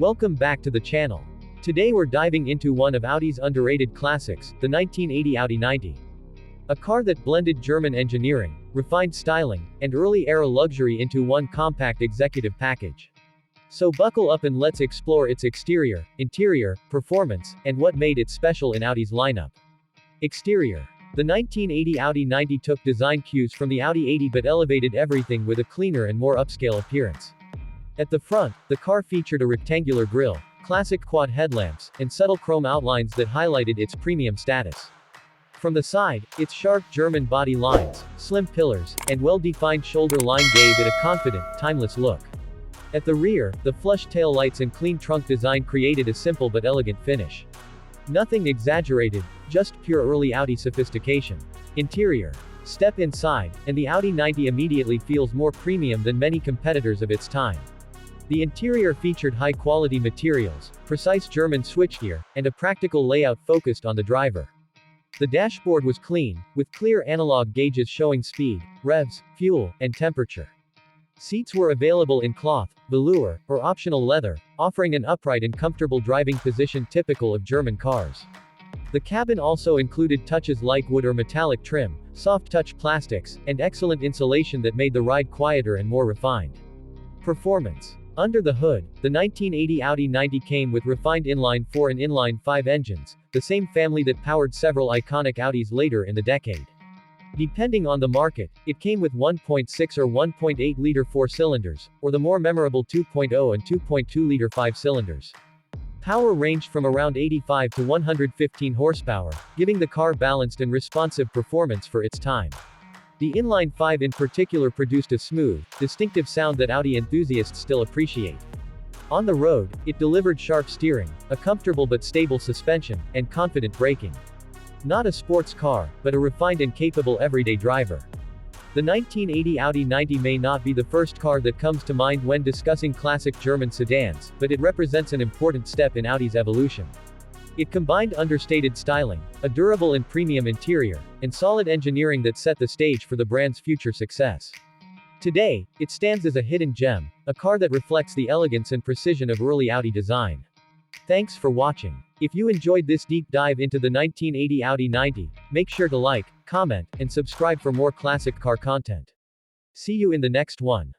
Welcome back to the channel. Today we're diving into one of Audi's underrated classics, the 1980 Audi 90. A car that blended German engineering, refined styling, and early-era luxury into one compact executive package. So buckle up and let's explore its exterior, interior, performance, and what made it special in Audi's lineup. Exterior. The 1980 Audi 90 took design cues from the Audi 80 but elevated everything with a cleaner and more upscale appearance. At the front, the car featured a rectangular grille, classic quad headlamps, and subtle chrome outlines that highlighted its premium status. From the side, its sharp German body lines, slim pillars, and well-defined shoulder line gave it a confident, timeless look. At the rear, the flush taillights and clean trunk design created a simple but elegant finish. Nothing exaggerated, just pure early Audi sophistication. Interior. Step inside, and the Audi 90 immediately feels more premium than many competitors of its time. The interior featured high-quality materials, precise German switchgear, and a practical layout focused on the driver. The dashboard was clean, with clear analog gauges showing speed, revs, fuel, and temperature. Seats were available in cloth, velour, or optional leather, offering an upright and comfortable driving position typical of German cars. The cabin also included touches like wood or metallic trim, soft-touch plastics, and excellent insulation that made the ride quieter and more refined. Performance. Under the hood, the 1980 Audi 90 came with refined inline-four and inline-five engines, the same family that powered several iconic Audis later in the decade. Depending on the market, it came with 1.6 or 1.8-liter four-cylinders, or the more memorable 2.0 and 2.2-liter five-cylinders. Power ranged from around 85 to 115 horsepower, giving the car balanced and responsive performance for its time. The inline-five in particular produced a smooth, distinctive sound that Audi enthusiasts still appreciate. On the road, it delivered sharp steering, a comfortable but stable suspension, and confident braking. Not a sports car, but a refined and capable everyday driver. The 1980 Audi 90 may not be the first car that comes to mind when discussing classic German sedans, but it represents an important step in Audi's evolution. It combined understated styling, a durable and premium interior, and solid engineering that set the stage for the brand's future success. Today, it stands as a hidden gem, a car that reflects the elegance and precision of early Audi design. Thanks for watching. If you enjoyed this deep dive into the 1980 Audi 90, make sure to like, comment, and subscribe for more classic car content. See you in the next one.